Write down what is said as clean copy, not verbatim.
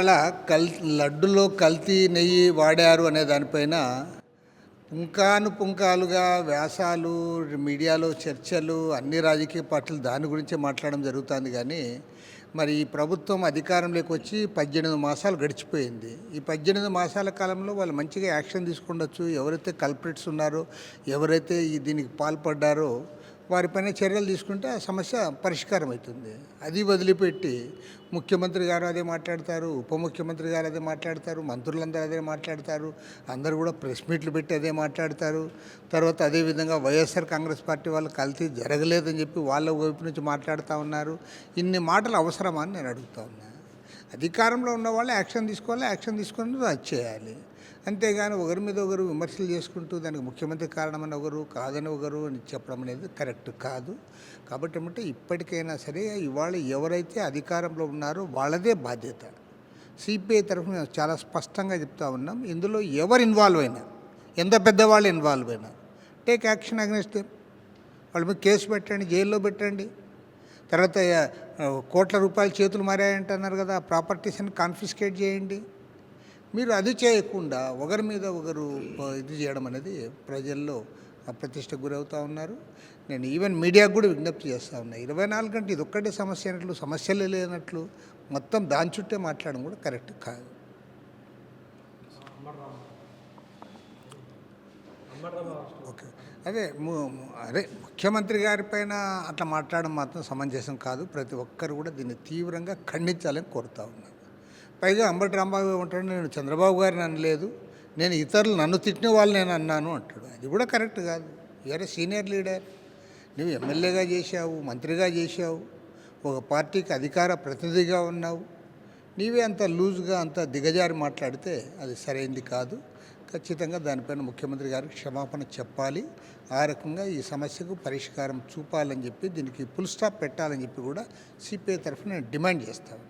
ఇవాళ లడ్డులో కల్తీ నెయ్యి వాడారు అనే దానిపైన పుంకాలుగా వ్యాసాలు, మీడియాలో చర్చలు, అన్ని రాజకీయ పార్టీలు దాని గురించే మాట్లాడడం జరుగుతుంది. కానీ మరి ఈ ప్రభుత్వం అధికారంలోకి వచ్చి 18 మాసాలు గడిచిపోయింది. ఈ 18 మాసాల కాలంలో వాళ్ళు మంచిగా యాక్షన్ తీసుకుండొచ్చు. ఎవరైతే కల్ప్రిట్స్ ఉన్నారో, ఎవరైతే దీనికి పాల్పడ్డారో వారిపైన చర్యలు తీసుకుంటే ఆ సమస్య పరిష్కారం అవుతుంది. అది వదిలిపెట్టి ముఖ్యమంత్రి గారు అదే మాట్లాడతారు, ఉప ముఖ్యమంత్రి గారు అదే మాట్లాడతారు, మంత్రులందరూ అదే మాట్లాడతారు, అందరూ కూడా ప్రెస్ మీట్లు పెట్టి అదే మాట్లాడతారు. తర్వాత అదేవిధంగా వైఎస్ఆర్ కాంగ్రెస్ పార్టీ వాళ్ళు కల్తీ జరగలేదని చెప్పి వాళ్ళ వైపు నుంచి మాట్లాడుతూ ఉన్నారు. ఇన్ని మాటలు అవసరమా అని నేను అడుగుతా ఉన్నా. అధికారంలో ఉన్న వాళ్ళు యాక్షన్ తీసుకోవాలి, యాక్షన్ తీసుకొని అది చేయాలి. అంతేగాని ఒకరి మీద ఒకరు విమర్శలు చేసుకుంటూ దానికి ముఖ్యమంత్రి కారణమని ఒకరు, కాదని ఒకరు అని చెప్పడం అనేది కరెక్ట్ కాదు. కాబట్టి ఏమంటే ఇప్పటికైనా సరే ఇవాళ ఎవరైతే అధికారంలో ఉన్నారో వాళ్ళదే బాధ్యత. సిపిఐ తరఫున చాలా స్పష్టంగా చెప్తా ఉన్నాం. ఇందులో ఎవరు ఇన్వాల్వ్ అయినా, ఎంత పెద్దవాళ్ళు ఇన్వాల్వ్ అయినా టేక్ యాక్షన్ అగెన్స్ట్ దెమ్. వాళ్ళ మీద కేసు పెట్టండి, జైల్లో పెట్టండి. తర్వాత కోట్ల రూపాయలు చేతులు మారాయంటున్నారు కదా, ప్రాపర్టీస్ని కాన్ఫిస్కేట్ చేయండి. మీరు అది చేయకుండా ఒకరి మీద ఒకరు ఇది చేయడం అనేది ప్రజల్లో అప్రతిష్టకు గురవుతూ ఉన్నారు. నేను ఈవెన్ మీడియాకు కూడా విజ్ఞప్తి చేస్తూ ఉన్నా. 24 గంటలు ఇది ఒక్కటే సమస్య అయినట్లు, సమస్యలే లేనట్లు మొత్తం దాని చుట్టే మాట్లాడడం కూడా కరెక్ట్ కాదు. ఓకే, అదే ముఖ్యమంత్రి గారి పైన అట్లా మాట్లాడడం మాత్రం సమంజసం కాదు. ప్రతి ఒక్కరు కూడా దీన్ని తీవ్రంగా ఖండించాలని కోరుతా ఉన్నారు. పైగా అంబటి రాంబాబు ఏమంటాడు, నేను చంద్రబాబు గారిని అనలేదు, నేను ఇతరులు నన్ను తిట్టిన వాళ్ళు నేను అన్నాను అంటాడు. అది కూడా కరెక్ట్ కాదు. You are a senior leader. నువ్వు ఎమ్మెల్యేగా చేశావు, మంత్రిగా చేశావు, ఒక పార్టీకి అధికార ప్రతినిధిగా ఉన్నావు. నీవే అంత లూజ్గా అంత దిగజారి మాట్లాడితే అది సరైంది కాదు. ఖచ్చితంగా దానిపైన ముఖ్యమంత్రి గారికి క్షమాపణ చెప్పాలి. ఆ రకంగా ఈ సమస్యకు పరిష్కారం చూపాలని చెప్పి, దీనికి ఫుల్ స్టాప్ పెట్టాలని చెప్పి కూడా సిపిఐ తరఫున నేను డిమాండ్ చేస్తాను.